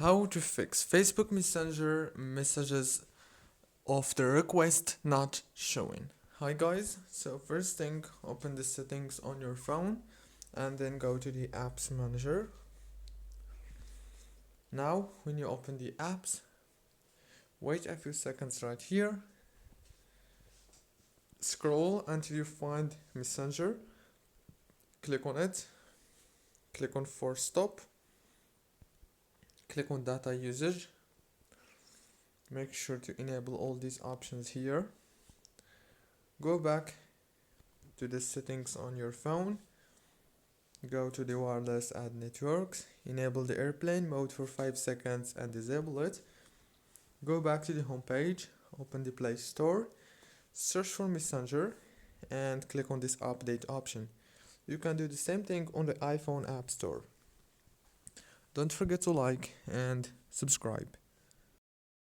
How to fix Facebook Messenger messages of the request not showing. Hi guys, so first thing, open the settings on your phone and then go to the apps manager. Now when you open the apps, wait a few seconds right here, scroll until you find Messenger, click on it, click on force stop, click on data usage. Make sure to enable all these options here. Go back to the settings on your phone. Go to the wireless add networks. Enable the airplane mode for 5 seconds and disable it. Go back to the home page. Open the Play Store. Search for Messenger and click on this update option. You can do the same thing on the iPhone App Store. Don't forget to like and subscribe.